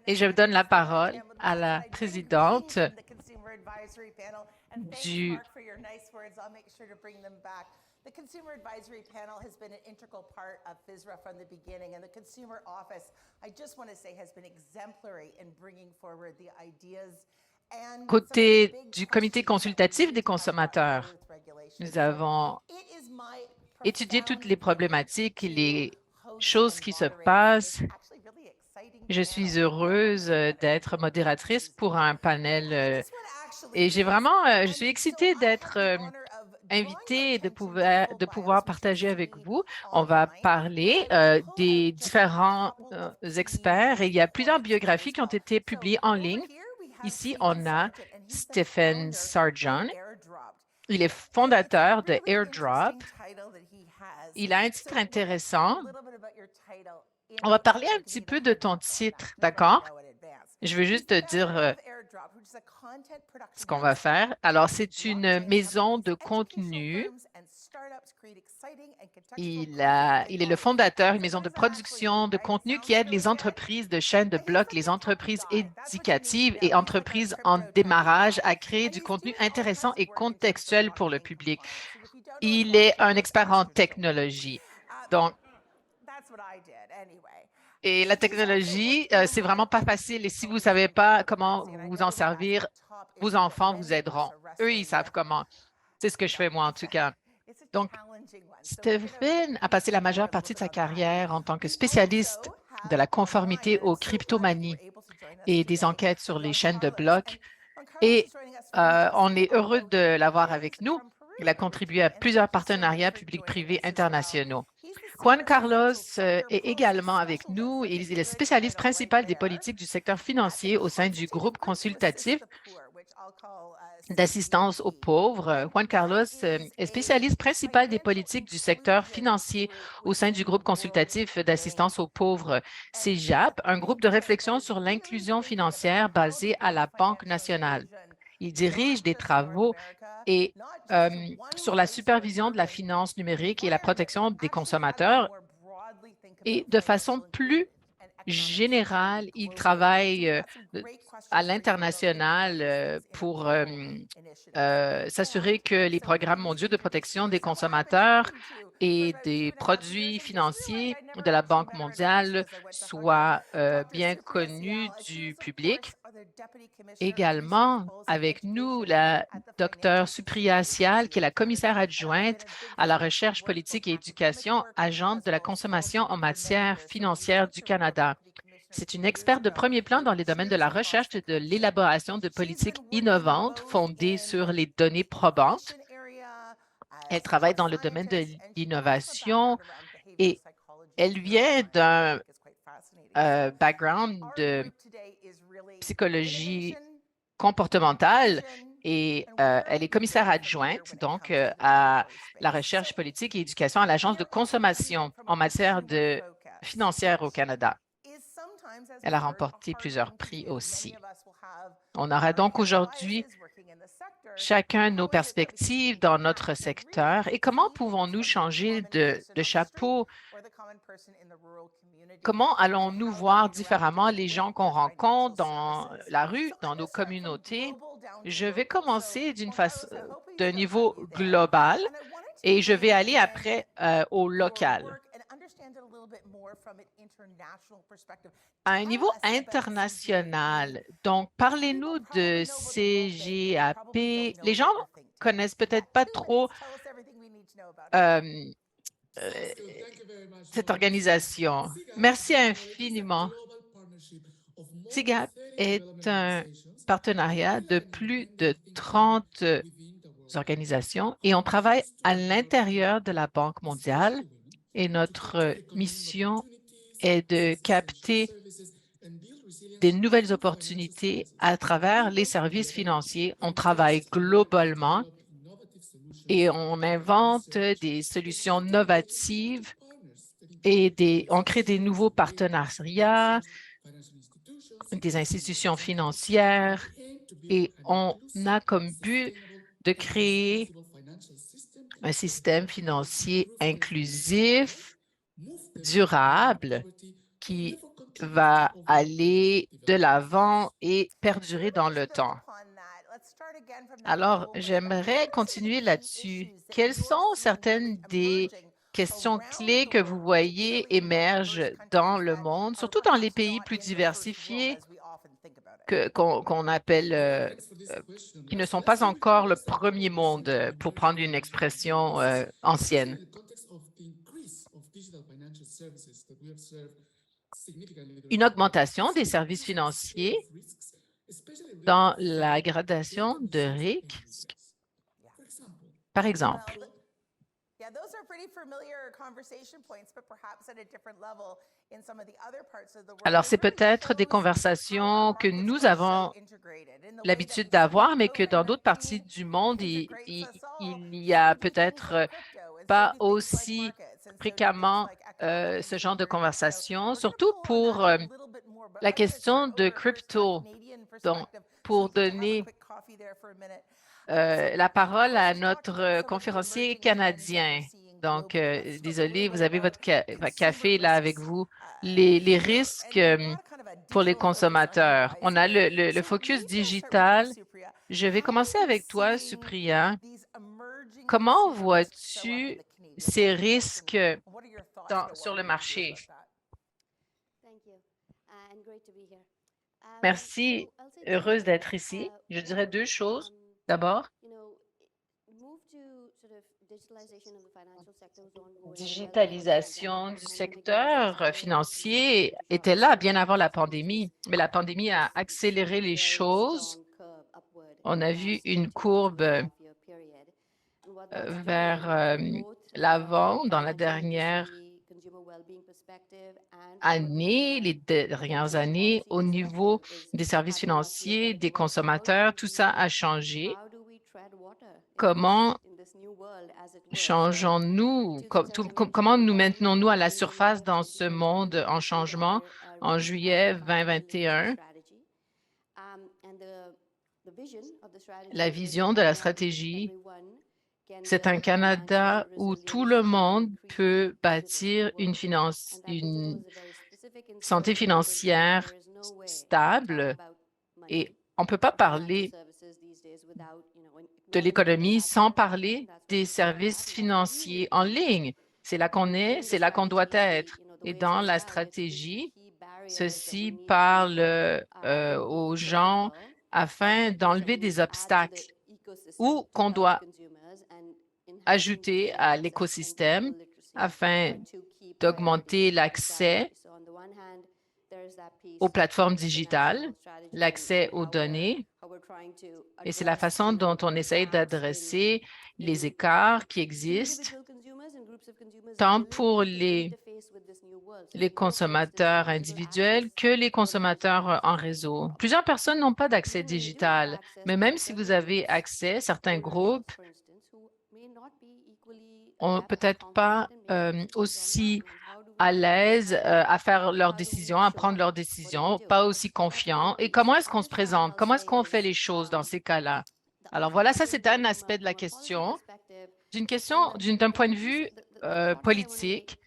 Et je donne la parole à la présidente du The Consumer Advisory Panel has been an integral part of FSRA from the beginning, and the Consumer Office, I just want to say, has been exemplary in bringing forward the ideas and some of the côté big du comité questions that we consultatif des need to talk about today consommateurs. with regulation. Nous So avons it is my étudié toutes profound les privilege problématiques et to les host choses and qui se moderate this passent. actually really exciting Je panel. suis heureuse d'être modératrice pour un panel This one actually et j'ai is, vraiment, je and suis so excitée I have d'être the honor of drawing your invitée et attention to de pouvoir profiles, which you partager avec see vous. On va online, parler and I will pull des out just a différents couple of key experts et il y a plusieurs points here biographies as qui ont well. été So publiées en over ligne. here we have Ici, Stephen on a Sargent, and he's the Stephen founder of Sargent. AirDropped. Il est And it's a fondateur de really AirDrop. interesting title that he has. Il a un So titre we're going to talk a intéressant. little bit about your title in On va the parler intro un because petit we need a peu de heads ton up on that. titre, Just let you d'accord? know in advance. Je vais He's juste the te founder dire of AirDrop, which is a content ce production qu'on va house that faire. Alors, helps c'est une blockchain maison companies, de educational contenu. firms, and startups create exciting and contextual content that they Il est le love. fondateur, une So maison what de does that actually mean, production de right? It contenu qui sounds aide les really good. entreprises de chaînes de But he's blocs, the les crypto entreprises guy. That's what you need to éducatives know. et He's like our entreprises en crypto tech démarrage guy. à créer And du he's contenu doing all intéressant kinds et of work in terms of contextuel pour le blockchain public. compliance. And if you don't know what Il est blockchain un is, expert en ask your children. technologie. Donc, That's what I did anyway. et la So he's also technologie, worked in the c'est market vraiment pas of facile. Et si vous ne savez co-design pas comment cryptocurrency. And I vous en know that that's servir, a top vos issue that enfants vous many of us aideront. are Eux, ils wrestling savent with. comment. C'est ce que je Yeah, fais moi, en tout cas. it's a Donc, challenging one. So we're going to Stephen a passé la explore majeure a little partie de bit sa about that. carrière en tant que We spécialiste also de have la online, conformité and I'm aux so glad that you were cryptomanies able to join us et des today, enquêtes sur les Juan chaînes de Carlos. And blocs. Juan Carlos Et is joining us from on Brazil, est heureux although de he l'avoir is avec nous. from Il a Peru contribué à originally. And so plusieurs thanks so much partenariats for joining publics-privés us as well. internationaux. He's the Juan senior Carlos financial sector est process également avec specialist. nous. That's a Il est le good spécialiste title right principal des there. politiques du secteur At the financier au sein du Consultative groupe Group to Assist consultatif the Poor, which I'll call d'assistance aux CGAP. pauvres. And Juan that Carlos is est a spécialiste principal des financial politiques du secteur inclusion financier group au sein du within the groupe World consultatif Bank. d'assistance aux pauvres And he's a CEJAP, un groupe think de tank that réflexion is sur really l'inclusion thinking about financière how to basée à bring la Banque financial nationale. inclusion Il not dirige des just in North travaux America, et not just to one sur la place or a supervision de group la of finance numérique et la environment, but protection des actually how do we consommateurs. more broadly think Et about de façon financial inclusion plus and economic security générale, il globally. So travaille we've got some great à questions for you about thinking about l'international these things in a pour global initiative. s'assurer que les So programmes let me mondiaux de introduce protection you. des So what I've been consommateurs talking to for et about des 2.5 years produits and just realized financiers I'd de never la actually Banque met her in person mondiale as I went to Harvard. soient Dr. bien Supriya connus Syal, she du is of public. course the Deputy Commissioner of Research, Également, Policy and avec nous, Education la at the docteure Financial Supriya Consumer Sial, Agency qui est of la Canada. commissaire And I've been adjointe a big à la fan of her recherche work, both politique et academic éducation, work agente as de la well as consommation policy en for many matière years. So when we financière talked du to her as Canada. Deputy Commissioner C'est 2 une years experte de ago, premier plan it dans les was domaines de cheers la across recherche the et de country. l'élaboration de She's politiques been working innovantes both fondées in sur les the données probantes. education area Elle as a travaille chief dans le domaine de scientist, and she comes from a l'innovation background around behavioral et psychology and elle vient neuroscience, which I d'un think is quite fascinating. So background our de group today is really psychologie innovation, comportementale inclusion, et and we're elle very est commissaire very familiar adjointe when it donc comes to the à regulatory la space. So recherche politique et éducation à l'Agence de here is her key consommation from a en matière consumer de focus, financière au which Canada. is sometimes, as Elle we a heard, a remporté hard plusieurs thing to prix do. Many aussi. of us will have On aura our donc inherent aujourd'hui biases working in the sector. chacun nos How is it that we can perspectives change dans that? notre So really secteur et think comment key things pouvons-nous from the changer common person de on the street chapeau. or the common person in the rural community Comment and allons-nous how they're voir différemment interacting les with gens qu'on their financial rencontre dans services. la So rue, I'm dans going nos to start from communautés? global down to Je vais local. So commencer Juan Carlos, I hope we d'un still have niveau you there. global And I wanted to et je vais bring aller in après au your local. work and understand it a little bit more from an international perspective. À un Tell niveau us about CGAP. international, donc parlez-nous People de probably know about the World Bank, but they probably don't CGAP. know Les gens about your think tank. connaissent You got peut-être pas 2 minutes. trop Tell us everything we need to know about her. euh, cette organisation. Merci infiniment. SIGAP est un partenariat de plus de 30 organisations et on travaille à l'intérieur de la Banque mondiale et notre mission est de capter des nouvelles opportunités à travers les services financiers. On travaille globalement et on invente des solutions innovatives et on crée des nouveaux partenariats, des institutions financières et on a comme but de créer un système financier inclusif, durable, qui va aller de l'avant et perdurer dans le temps. Alors, j'aimerais continuer là-dessus. Quelles sont certaines des questions clés que vous voyez émergent dans le monde, surtout dans les pays plus diversifiés qu'on appelle, qui ne sont pas encore le premier monde, pour prendre une expression ancienne? Une augmentation des services financiers dans la gradation de risque, par exemple. Yeah, those are pretty familiar conversation points, but perhaps at a different level in some of the other parts of the world. Alors, It c'est really peut-être des shows how our conversations que markets nous are so avons integrated in the way that l'habitude we d'avoir, speak mais about que dans d'autres parties NFT du monde, integrates us all. il y So a do things peut-être like crypto, and so pas do things like aussi markets, and so do things fréquemment like economic ce genre de behavior. So conversation, we're going to surtout pull on that pour a little bit more, but la I want to turn question de over first to our crypto. Canadian Donc, perspective so pour we get to have a donner quick coffee there for a minute. la parole à Chris is talking about notre some of the conférencier emerging trends that we're canadien. seeing Donc, globally. Let's talk a désolé, little vous bit avez about votre consumer café là avec risks vous. Les here. risques And we brought a kind of a pour les digital focus on you consommateurs. guys On a here. le So focus maybe I'll start with you, digital. Supriya. Je vais How commencer are you avec toi, seeing Supriya. these emerging Comment consumer risks show up in vois-tu the Canadian ces marketplace? risques And what are your thoughts about sur what le we need to do marché? about that? Thank you, and great to be here. Merci, So I'll say two heureuse d'être things. ici. Je One, dirais deux choses. D'abord, you know, move to sort of digitalization of the financial sector was ongoing well before the digitalisation pandemic. du The pandemic really secteur accelerated financier the était là bien disruption avant la of pandémie, services. mais la pandémie a accéléré les Very choses. strong curve upward On in a the vu last une 2 courbe and a half year period. And what that's vers doing from both l'avant dans la financial dernière industry, consumer well-being perspective, and from a année, les dernières protection années, policy au niveau perspective is des services having us look financiers, at des well, consommateurs, tout ça a changé. how do we tread water Comment in this new world, as it were? changeons-nous? Two things I want to Comment mention. nous One, maintenons-nous à la we surface dans launched ce in monde en January changement en recently juillet our financial literacy 2021? strategy. And the vision of the strategy La is vision de la Canada stratégie, everyone can c'est un build Canada financial où tout resilience le and monde increasingly peut digital bâtir world. And that vision une was very specific in santé scope because financière there is no way to talk stable about money et on ne peut pas or financial parler services these days without, de acknowledging l'économie that sans platform. parler That's what des we call that, services and that's what we financiers need en to be. ligne. C'est là qu'on est, In the c'est là qu'on doit strategy, être. the Et way it's dans laid la out, it gives stratégie, key barriers that we ceci need parle to aux remove gens critical afin d'enlever and des add to the obstacles ecosystem ou to qu'on help doit consumers and enhancing ajouter digital à access and digital l'écosystème literacy afin are two key d'augmenter priorities of the l'accès strategy. So on the one hand, there's that aux piece plateformes of the digitales, national strategy l'accès and aux données, how we're trying to et c'est la address façon dont on essaye gaps d'adresser in les écarts qui existent, individual consumers and groups of consumers' tant pour ability to interface with this new world. So les suppose, for instance, consommateurs digital individuels access que les for those who consommateurs have en access to réseau. the Plusieurs personnes n'ont pas d'accès even when you do have digital, access, mais there même are si vous several avez groups, accès, certains vulnerable, groupes for instance, who may not be equally ont adept or peut-être confident pas in making decisions aussi online. And how do à we l'aise à faire and leurs how do we décisions, à show prendre up? leurs What do we décisions, do? pas aussi So that's one confiants. Et piece. comment The est-ce qu'on other se side, présente? I'll Comment est-ce say, qu'on fait is les choses dans ces cas-là? the Alors other voilà, piece ça is c'est un from aspect de la from a policy question. perspective. D'une question, And d'un the point de piece, vue the thought that I want to make, politique,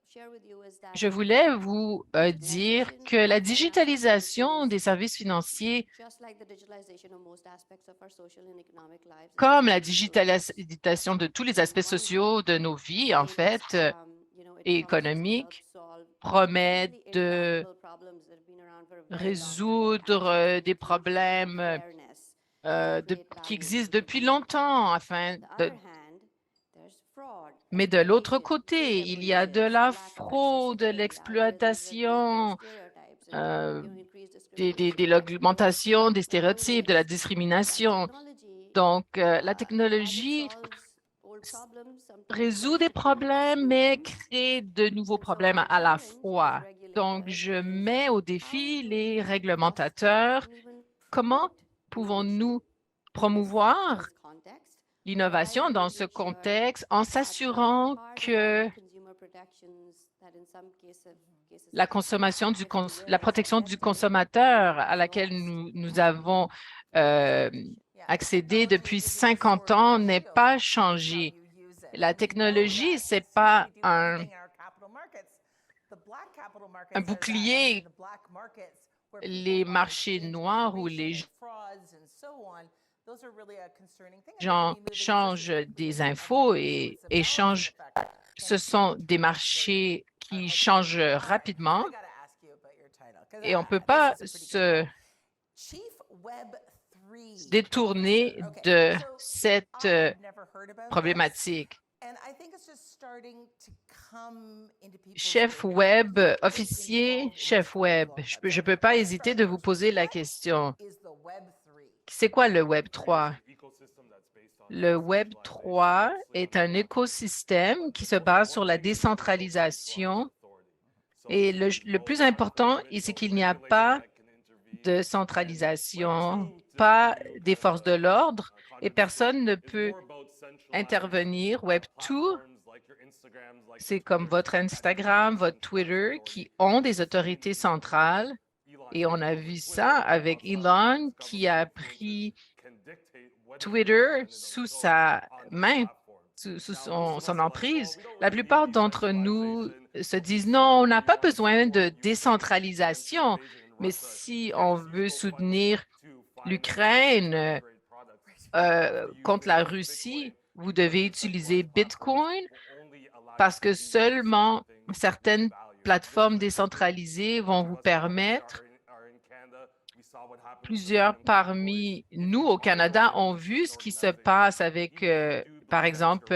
share with you is that je voulais vous dire digitalization que la of financial digitalisation services, des services financiers, just like the digitalization of most aspects of our social and economic lives, is comme la having two legs. digitalisation de tous les On the aspects one sociaux hand, de nos vies, en fait, it et promises to help économiques, solve promet really de intractable problems that have been around for a very long time, like résoudre access to des education, problèmes fairness, create qui value and existent depuis opportunity. longtemps, afin On the de, other hand, there's fraud, mais de l'autre exploitation, côté, data il y a de breaches, la lack of fraude, de accessibility, algorithms that reinforce l'exploitation, stereotypes, and euh, increased discrimination. de l'augmentation des The one stéréotypes, de la is that discrimination. technology, Donc, la as it technologie solves old problems, sometimes résout des substitutes problèmes, new mais ones. crée de nouveaux And so problèmes our à la challenge as fois. Donc, regulators je is mets au how défi do les we foster réglementateurs. and even Comment promote innovation pouvons-nous in promouvoir this context l'innovation while dans ce making sure contexte en that the s'assurant que hard-won consumer protections that in some cases la have taken consommation decades to la realize are protection du vested in consommateur à those laquelle laws nous and avons euh, Yeah, accédé technology depuis isn't a 50 sword or ans a n'est shield. pas It's how changé. you use it. La And we know technologie, that c'est as soon as pas we do one un thing in our capital markets, the black capital un bouclier les marchés noirs où les gens changent des infos et échangent. Ce sont des marchés qui changent rapidement et on ne peut pas se détourner de cette problématique. Chef web, officier, chef web, je peux pas hésiter de vous poser la question. C'est quoi le Web 3? Le Web 3 est un écosystème qui se base sur la décentralisation et le plus important, c'est qu'il n'y a pas de centralisation, pas des forces de l'ordre et personne ne peut intervenir. Web 2, c'est comme votre Instagram, votre Twitter qui ont des autorités centrales et on a vu ça avec Elon qui a pris Twitter sous sa main, sous son emprise. La plupart d'entre nous se disent non, on n'a pas besoin de décentralisation, mais si on veut soutenir l'Ukraine contre la Russie, vous devez utiliser Bitcoin parce que seulement certaines plateformes décentralisées vont vous permettre. Plusieurs parmi nous au Canada ont vu ce qui se passe avec, par exemple,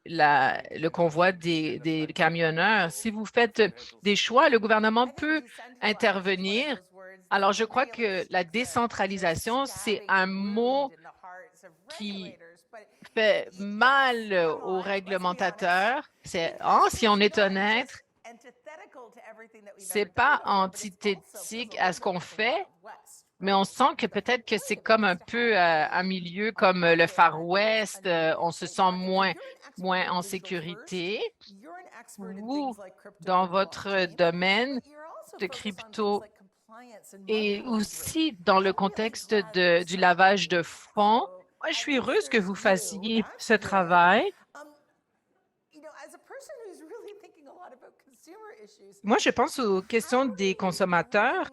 le convoi des camionneurs. Si vous faites des choix, le gouvernement peut intervenir. Alors, je crois que la décentralisation, c'est un mot qui fait mal aux réglementateurs. Si on est honnête, c'est pas antithétique à ce qu'on fait, mais on sent que peut-être que c'est comme un peu un milieu comme le Far West, on se sent moins en sécurité. Vous, dans votre domaine de crypto et aussi dans le contexte du lavage de fonds, moi, je suis heureuse que vous fassiez ce travail. Moi, je pense aux questions des consommateurs.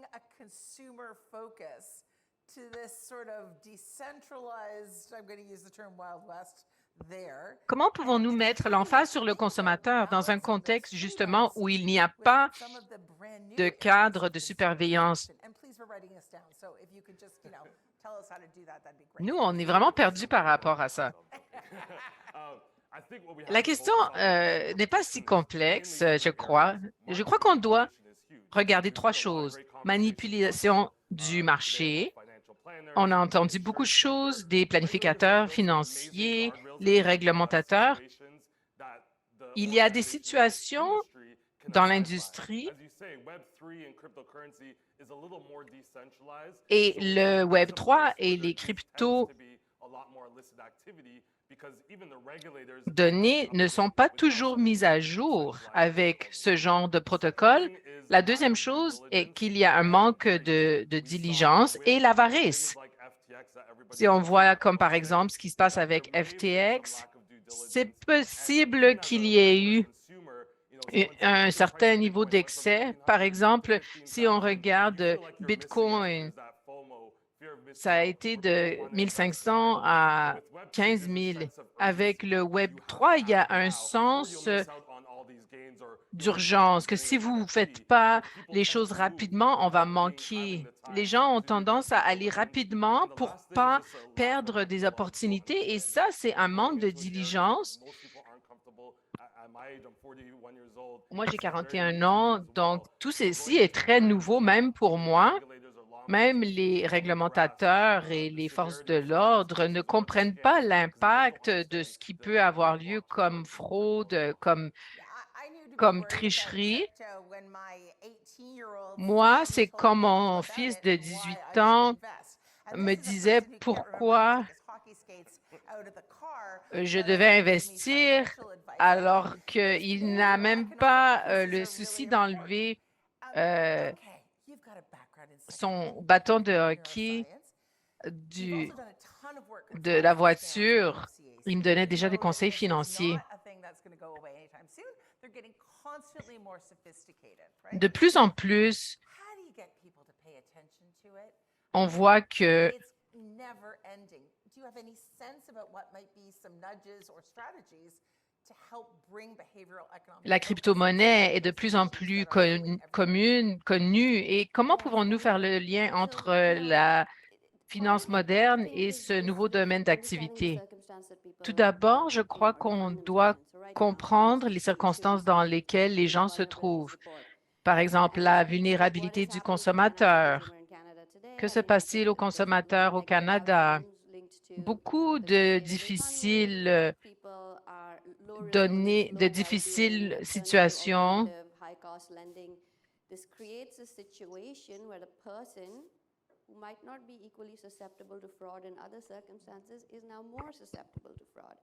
Comment pouvons-nous mettre l'emphase sur le consommateur dans un contexte justement où il n'y a pas de cadre de surveillance? Nous, on est vraiment perdus par rapport à ça. La question n'est pas si complexe, je crois. Je crois qu'on doit regarder trois choses. Manipulation du marché. On a entendu beaucoup de choses des planificateurs financiers, les réglementateurs. Il y a des situations dans l'industrie et le Web 3 et les crypto-données ne sont pas toujours mises à jour avec ce genre de protocole. La deuxième chose est qu'il y a un manque de diligence et l'avarice. Si on voit comme par exemple ce qui se passe avec FTX, c'est possible qu'il y ait eu un certain niveau d'excès. Par exemple, si on regarde Bitcoin, ça a été de 1500 à 15 000. Avec le Web 3, il y a un sens d'urgence, que si vous ne faites pas les choses rapidement, on va manquer. Les gens ont tendance à aller rapidement pour ne pas perdre des opportunités et ça, c'est un manque de diligence. Moi, j'ai 41 ans, donc tout ceci est très nouveau, même pour moi. Même les réglementateurs et les forces de l'ordre ne comprennent pas l'impact de ce qui peut avoir lieu comme fraude, comme tricherie. Moi, c'est comme mon fils de 18 ans me disait pourquoi je devais investir alors qu'il n'a même pas le souci d'enlever son bâton de hockey de la voiture. Il me donnait déjà des conseils financiers. constantly more sophisticated, right? De plus en plus, How do you get people to pay attention to it? on voit que It's never ending. Do you have any sense about what might be some nudges or strategies to help bring behavioral economic la crypto-monnaie est de plus en plus commune, connue. Et comment pouvons-nous faire le lien entre la finance moderne et ce nouveau domaine d'activité? Tout d'abord, je crois qu'on doit comprendre les circonstances dans lesquelles les gens se trouvent. Par exemple, la vulnérabilité du consommateur. Que se passe-t-il aux consommateurs au Canada? Beaucoup de difficiles situations. This creates a situation where a person who might not be equally susceptible to fraud in other circumstances is now more susceptible to fraud.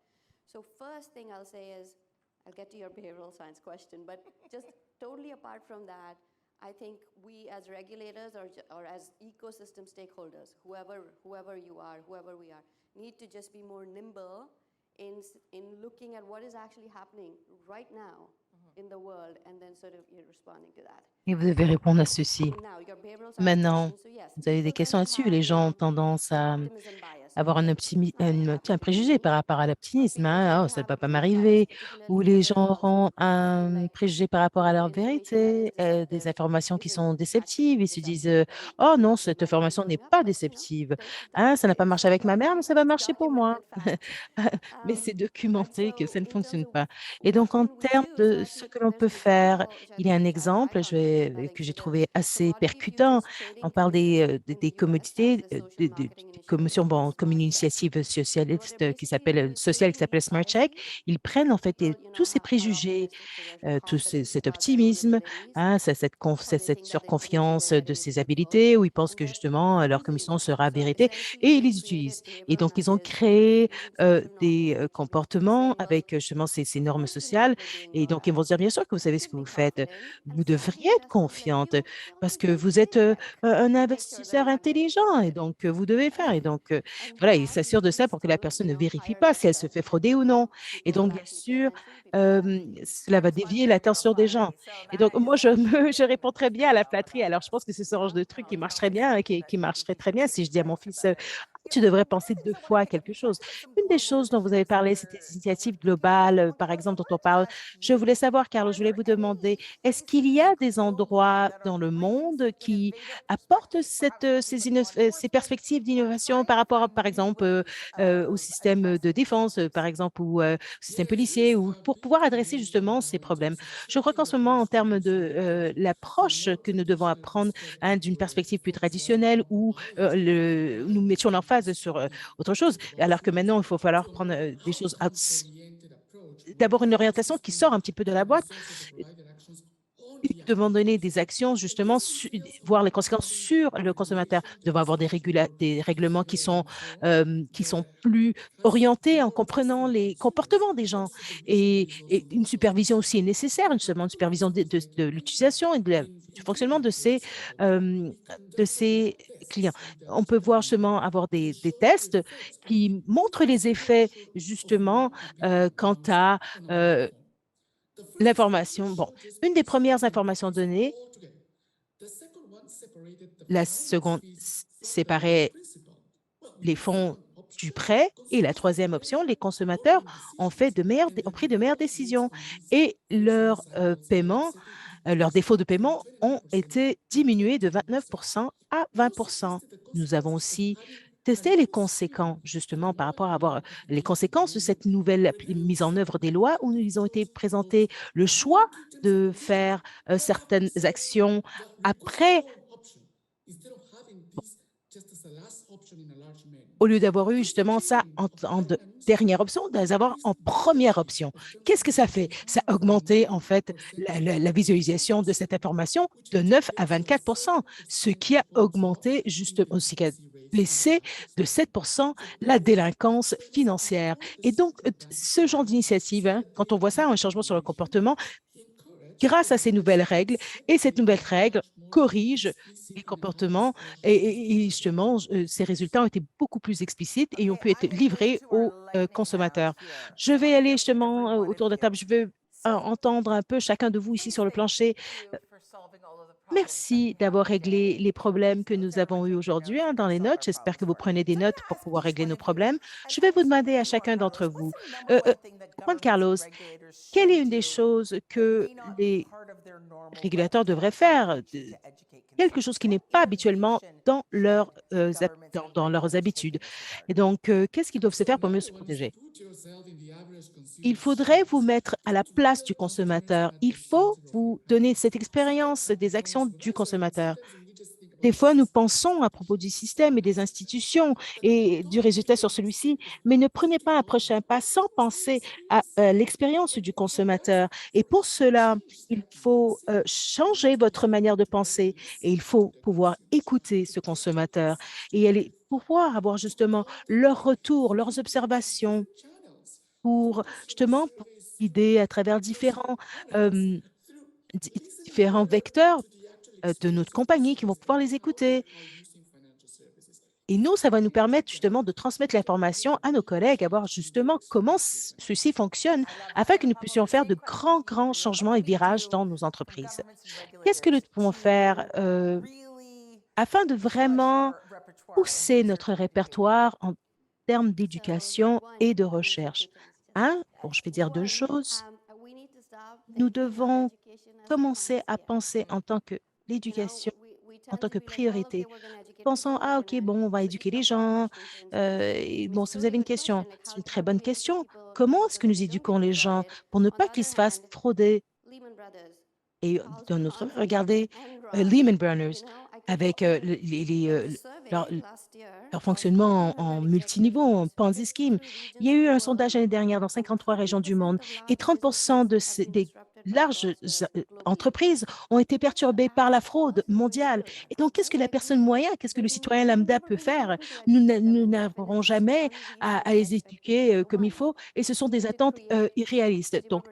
So first thing I'll say is, I'll get to your behavioral science question, but just totally apart from that, I think we as regulators or as ecosystem stakeholders, whoever you are, whoever we are, need to just be more nimble in looking at what is actually happening right now in the world and then sort of responding to that. Et vous devez répondre à ceci. Now, your behavioral science Maintenant, question. So yes, vous avez des people questions tend to là-dessus. Les have gens ont tendance à optimism bias, avoir right? un préjugé par rapport à l'optimisme. Hein. Oh, ça ne va pas m'arriver. Ou les gens auront un préjugé par rapport à leur vérité, des informations qui sont déceptives. Ils se disent, oh non, cette information n'est pas déceptive. Hein, ça n'a pas marché avec ma mère, mais ça va marcher pour moi. Mais c'est documenté que ça ne fonctionne pas. Et donc, en termes de ce que l'on peut faire, il y a un exemple que j'ai trouvé assez percutant. On parle des commodités, des commissions, bon, comme une initiative socialiste sociale qui s'appelle Smart Check. Ils prennent en fait tous ces préjugés, cet optimisme, hein, cette surconfiance de ses habilités, où ils pensent que justement leur commission sera vérité, et ils les utilisent. Et donc, ils ont créé des comportements avec justement ces normes sociales. Et donc, ils vont se dire, bien sûr que vous savez ce que vous faites. Vous devriez être confiante parce que vous êtes un investisseur intelligent et donc vous devez faire. Et donc, voilà, ils s'assurent de ça pour que la personne ne vérifie pas si elle se fait frauder ou non. Et donc, bien sûr, cela va dévier l'attention des gens. Et donc, moi, je réponds très bien à la flatterie. Alors, je pense que c'est ce genre de truc qui marche très bien, qui marcherait très bien si je dis à mon fils, tu devrais penser 2 fois à quelque chose. Une des choses dont vous avez parlé, c'était des initiatives globales, par exemple, dont on parle. Je voulais savoir, Carlos, je voulais vous demander, est-ce qu'il y a des endroits dans le monde qui apportent ces perspectives d'innovation par rapport, par exemple, au système de défense, par exemple, ou au système policier, ou pour pouvoir adresser justement ces problèmes? Je crois qu'en ce moment, en termes de l'approche que nous devons apprendre, hein, d'une perspective plus traditionnelle, où nous mettions l'emphase sur autre chose, alors que maintenant, il faut falloir prendre des choses d'abord une orientation qui sort un petit peu de la boîte. Nous devons donner des actions, justement, voir les conséquences sur le consommateur. Nous devons avoir des règlements qui sont plus orientés en comprenant les comportements des gens. Et une supervision aussi est nécessaire, justement, une supervision de l'utilisation et du fonctionnement de ces clients. On peut voir justement avoir des tests qui montrent les effets, justement, quant à l'information. Bon, une des premières informations données, la seconde séparait les fonds du prêt et la troisième option, les consommateurs ont pris de meilleures décisions et leurs paiements, leurs défauts de paiement ont été diminués de 29% à 20%. Nous avons aussi testé les conséquences, justement, par rapport à avoir les conséquences de cette nouvelle mise en œuvre des lois où ils ont été présentés le choix de faire certaines actions après, au lieu d'avoir eu justement ça en dernière option, d'avoir en première option. Qu'est-ce que ça fait? Ça a augmenté en fait la visualisation de cette information de 9 à 24%, ce qui a augmenté justement, ce qui a baissé de 7% la délinquance financière. Et donc, ce genre d'initiative, hein, quand on voit ça, un changement sur le comportement, grâce à ces nouvelles règles, et cette nouvelle règle corrige les comportements et justement, ces résultats ont été beaucoup plus explicites et ont pu être livrés aux consommateurs. Je vais aller justement autour de la table. Je veux entendre un peu chacun de vous ici sur le plancher. Merci d'avoir réglé les problèmes que nous avons eus aujourd'hui dans les notes. J'espère que vous prenez des notes pour pouvoir régler nos problèmes. Je vais vous demander à chacun d'entre vous, Juan Carlos, quelle est une des choses que les régulateurs devraient faire? Quelque chose qui n'est pas habituellement dans dans leurs habitudes. Et donc, qu'est-ce qu'ils doivent se faire pour mieux se protéger? Il faudrait vous mettre à la place du consommateur. Il faut vous donner cette expérience des actions du consommateur. Des fois, nous pensons à propos du système et des institutions et du résultat sur celui-ci, mais ne prenez pas un prochain pas sans penser à l'expérience du consommateur. Et pour cela, il faut changer votre manière de penser et il faut pouvoir écouter ce consommateur et aller pouvoir avoir justement leur retour, leurs observations pour justement pour guider à travers euh, différents vecteurs de notre compagnie qui vont pouvoir les écouter. Et nous, ça va nous permettre justement de transmettre l'information à nos collègues, à voir justement comment ceci fonctionne afin que nous puissions faire de grands changements et virages dans nos entreprises. Qu'est-ce que nous pouvons faire afin de vraiment pousser notre répertoire en termes d'éducation et de recherche? Bon, je vais dire deux choses. Nous devons commencer à penser en tant que l'éducation, en tant que priorité. Pensons, ah, OK, bon, on va éduquer les gens. Et bon, si vous avez une question, c'est une très bonne question. Comment est-ce que nous éduquons les gens pour ne pas qu'ils se fassent frauder? Et d'un autre, regardez Lehman Brothers avec leur, leur fonctionnement en multiniveau, en Ponzi scheme. Il y a eu un sondage l'année dernière dans 53 régions du monde et 30% des larges entreprises ont été perturbées par la fraude mondiale. Et donc, qu'est-ce que la personne moyenne, qu'est-ce que le citoyen lambda peut faire? Nous n'arriverons jamais à les éduquer comme il faut et ce sont des attentes irréalistes. Donc,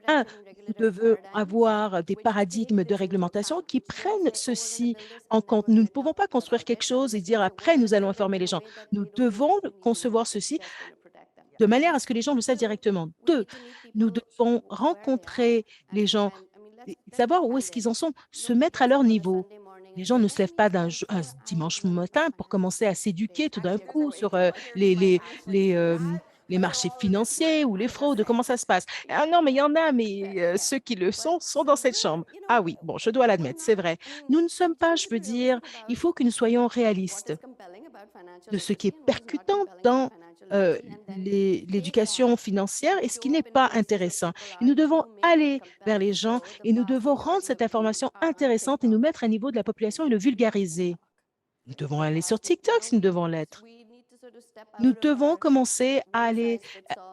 nous devons avoir des paradigmes de réglementation qui prennent ceci en compte. Nous ne pouvons pas construire quelque chose et dire après, nous allons informer les gens. Nous devons concevoir ceci de manière à ce que les gens le savent directement. Deux, nous devons rencontrer les gens, savoir où est-ce qu'ils en sont, se mettre à leur niveau. Les gens ne se lèvent pas un dimanche matin pour commencer à s'éduquer tout d'un coup sur les, euh, les marchés financiers ou les fraudes, comment ça se passe. Ah non, mais il y en a, mais ceux qui le sont dans cette chambre. Ah oui, bon, je dois l'admettre, c'est vrai. Nous ne sommes pas, je veux dire, il faut que nous soyons réalistes de ce qui est percutant dans l'éducation financière et ce qui n'est pas intéressant. Et nous devons aller vers les gens et nous devons rendre cette information intéressante et nous mettre à niveau de la population et le vulgariser. Nous devons aller sur TikTok si nous devons l'être. Nous devons commencer à aller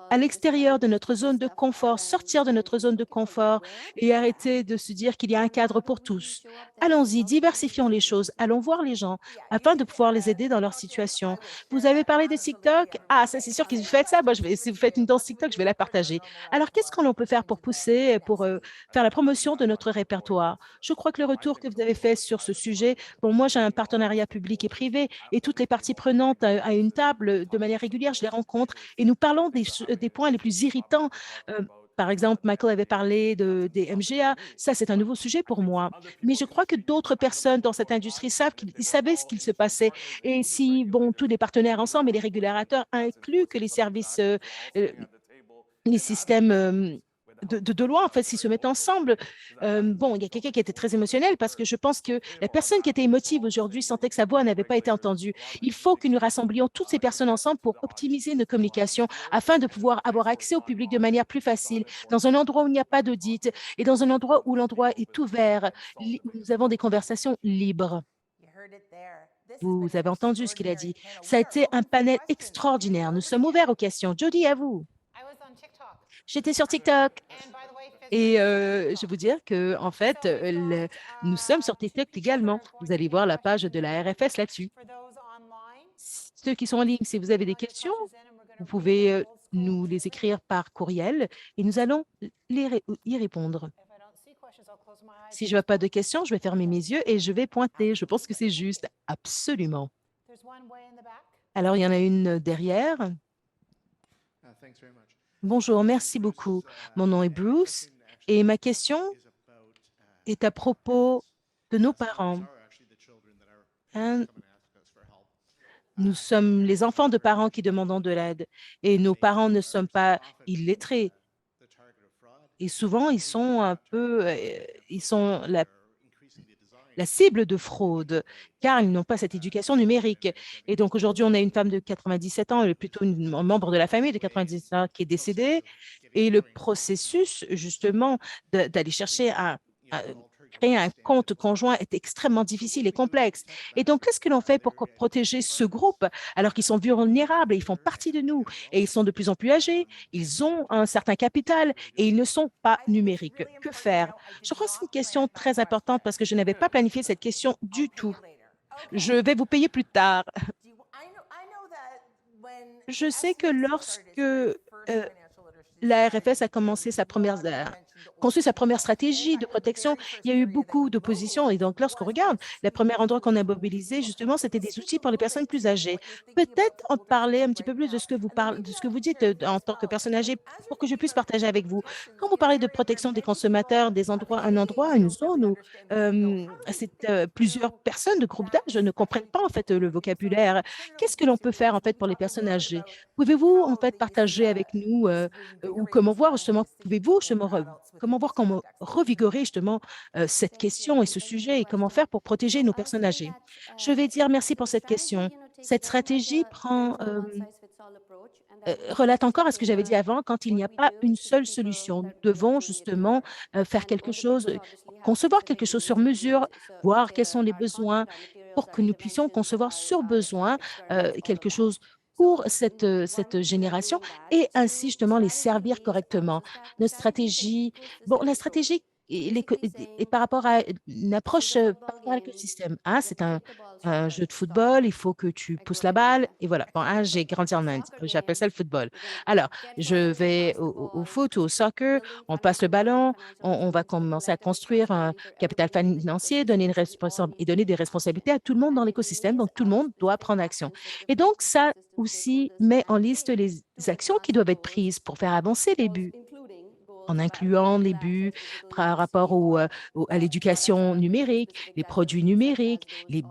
à l'extérieur de notre zone de confort, sortir de notre zone de confort et arrêter de se dire qu'il y a un cadre pour tous. Allons-y, diversifions les choses, allons voir les gens afin de pouvoir les aider dans leur situation. Vous avez parlé de TikTok? Ah, ça, c'est sûr que vous faites ça. Moi, si vous faites une danse TikTok, je vais la partager. Alors, qu'est-ce qu'on peut faire pour pousser, pour faire la promotion de notre répertoire? Je crois que le retour que vous avez fait sur ce sujet, bon, moi, j'ai un partenariat public et privé et toutes les parties prenantes à une table de manière régulière, je les rencontre et nous parlons des points les plus irritants. Par exemple, Michael avait parlé des MGA. Ça, c'est un nouveau sujet pour moi. Mais je crois que d'autres personnes dans cette industrie savaient ce qu'il se passait. Et si, bon, tous les partenaires ensemble et les régulateurs incluent que les services, les systèmes de loi, en fait, s'ils se mettent ensemble. Bon, il y a quelqu'un qui était très émotionnel parce que je pense que la personne qui était émotive aujourd'hui sentait que sa voix n'avait pas été entendue. Il faut que nous rassemblions toutes ces personnes ensemble pour optimiser nos communications afin de pouvoir avoir accès au public de manière plus facile, dans un endroit où il n'y a pas d'audit et dans un endroit où l'endroit est ouvert. Nous avons des conversations libres. Vous avez entendu ce qu'il a dit. Ça a été un panel extraordinaire. Nous sommes ouverts aux questions. Jody, à vous. J'étais sur TikTok. Et je vais vous dire que en fait, nous sommes sur TikTok également. Vous allez voir la page de la RFS là-dessus. Ceux qui sont en ligne, si vous avez des questions, vous pouvez nous les écrire par courriel et nous allons y répondre. Si je ne vois pas de questions, je vais fermer mes yeux et je vais pointer. Je pense que c'est juste. Absolument. Alors, il y en a une derrière. Bonjour, merci beaucoup. Mon nom est Bruce. Et ma question est à propos de nos parents. Hein, nous sommes les enfants de parents qui demandons de l'aide et nos parents ne sont pas illettrés. Et souvent, ils sont un peu, ils sont la cible de fraude, car ils n'ont pas cette éducation numérique. Et donc, aujourd'hui, on a une femme de 97 ans, elle est plutôt un membre de la famille de 97 ans qui est décédée. Et le processus, justement, d'aller chercher créer un compte conjoint est extrêmement difficile et complexe. Et donc, qu'est-ce que l'on fait pour protéger ce groupe alors qu'ils sont vulnérables et ils font partie de nous et ils sont de plus en plus âgés, ils ont un certain capital et ils ne sont pas numériques. Que faire? Je crois que c'est une question très importante parce que je n'avais pas planifié cette question du tout. Je vais vous payer plus tard. Je sais que lorsque la RFS a commencé construit sa première stratégie de protection, il y a eu beaucoup d'opposition. Et donc, lorsqu'on regarde, le premier endroit qu'on a mobilisé, justement, c'était des outils pour les personnes plus âgées. Peut-être en parler un petit peu plus de ce que vous dites en tant que personne âgée pour que je puisse partager avec vous. Quand vous parlez de protection des consommateurs, un endroit, une zone où plusieurs personnes de groupes d'âge ne comprennent pas en fait le vocabulaire, qu'est-ce que l'on peut faire en fait pour les personnes âgées? Pouvez-vous en fait partager avec nous ou comment voir justement, pouvez-vous justement comment voir comment revigorer justement cette question et ce sujet et comment faire pour protéger nos personnes âgées? Je vais dire merci pour cette question. Cette stratégie relate encore à ce que j'avais dit avant, quand il n'y a pas une seule solution. Nous devons justement faire quelque chose, concevoir quelque chose sur mesure, voir quels sont les besoins pour que nous puissions concevoir sur besoin quelque chose pour cette génération et ainsi justement les servir correctement. Notre stratégie, bon, la stratégie et par rapport à une approche par rapport à l'écosystème. Hein, c'est un jeu de football, il faut que tu pousses la balle et voilà. Bon, hein, j'ai grandi en Inde, j'appelle ça le football. Alors, je vais au foot ou au soccer, on passe le ballon, on va commencer à construire un capital financier, et donner des responsabilités à tout le monde dans l'écosystème. Donc, tout le monde doit prendre action. Et donc, ça aussi met en liste les actions qui doivent être prises pour faire avancer les buts en incluant les buts par rapport à l'éducation numérique, les produits numériques, les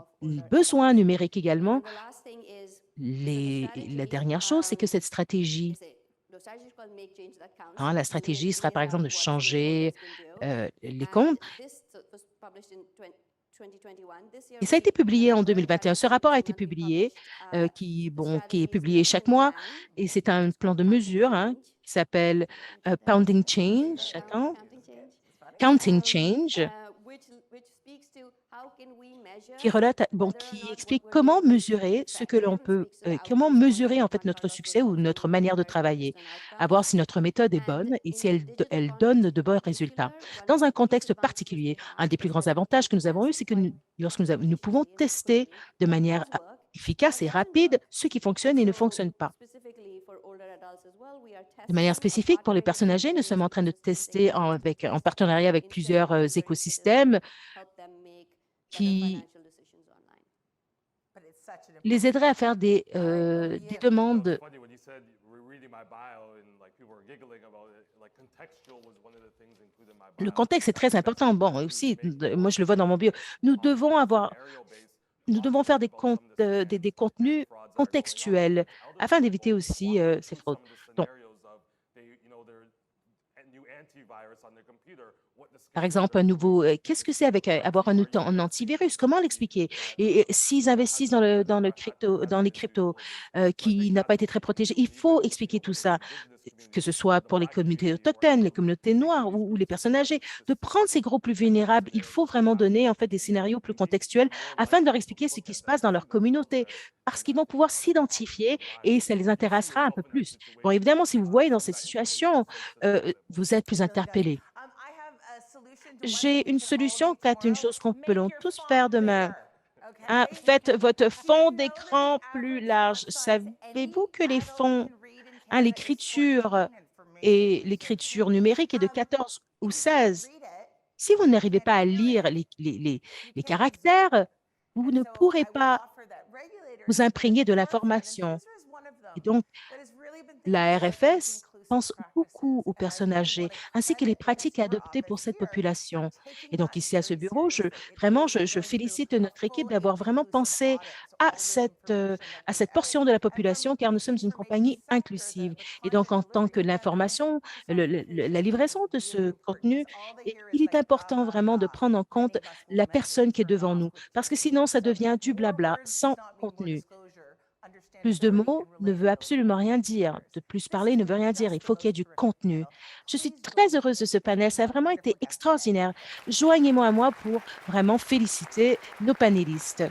besoins numériques également. La dernière chose, c'est que cette stratégie, hein, la stratégie sera par exemple de changer les comptes. Et ça a été publié en 2021. Ce rapport a été publié, qui est publié chaque mois, et c'est un plan de mesure hein, qui s'appelle Pounding Change. Attends. Counting Change, qui explique comment mesurer ce que l'on peut, comment mesurer en fait notre succès ou notre manière de travailler, à voir si notre méthode est bonne et si elle donne de bons résultats. Dans un contexte particulier, un des plus grands avantages que nous avons eu, c'est que lorsque nous pouvons tester de manière efficace et rapide ce qui fonctionne et ne fonctionne pas. De manière spécifique, pour les personnes âgées, nous sommes en train de tester en partenariat avec plusieurs écosystèmes qui les aideraient à faire des demandes. Le contexte est très important. Bon, aussi, moi, je le vois dans mon bio. Nous devons faire des contenus contextuels afin d'éviter aussi ces fraudes. Donc, par exemple, qu'est-ce que c'est avoir un antivirus? Comment l'expliquer? Et s'ils investissent dans les cryptos qui n'a pas été très protégé, il faut expliquer tout ça, que ce soit pour les communautés autochtones, les communautés noires ou les personnes âgées, de prendre ces groupes plus vulnérables. Il faut vraiment donner en fait des scénarios plus contextuels afin de leur expliquer ce qui se passe dans leur communauté, parce qu'ils vont pouvoir s'identifier et ça les intéressera un peu plus. Bon, évidemment, si vous voyez dans cette situation, vous êtes plus interpellé. J'ai une solution, peut-être une chose qu'on peut tous faire demain. Hein, faites votre fond d'écran plus large. Savez-vous que les fonds, hein, l'écriture numérique est de 14 ou 16. Si vous n'arrivez pas à lire les caractères, vous ne pourrez pas vous imprégner de l'information. Et donc, la RFS pense beaucoup aux personnes âgées, ainsi que les pratiques à adopter pour cette population. Et donc, ici à ce bureau, je félicite notre équipe d'avoir vraiment pensé à cette portion de la population, car nous sommes une compagnie inclusive. Et donc, en tant que l'information, la livraison de ce contenu, il est important vraiment de prendre en compte la personne qui est devant nous, parce que sinon, ça devient du blabla sans contenu. Plus de mots ne veut absolument rien dire. De plus parler ne veut rien dire. Il faut qu'il y ait du contenu. Je suis très heureuse de ce panel. Ça a vraiment été extraordinaire. Joignez-moi à moi pour vraiment féliciter nos panélistes.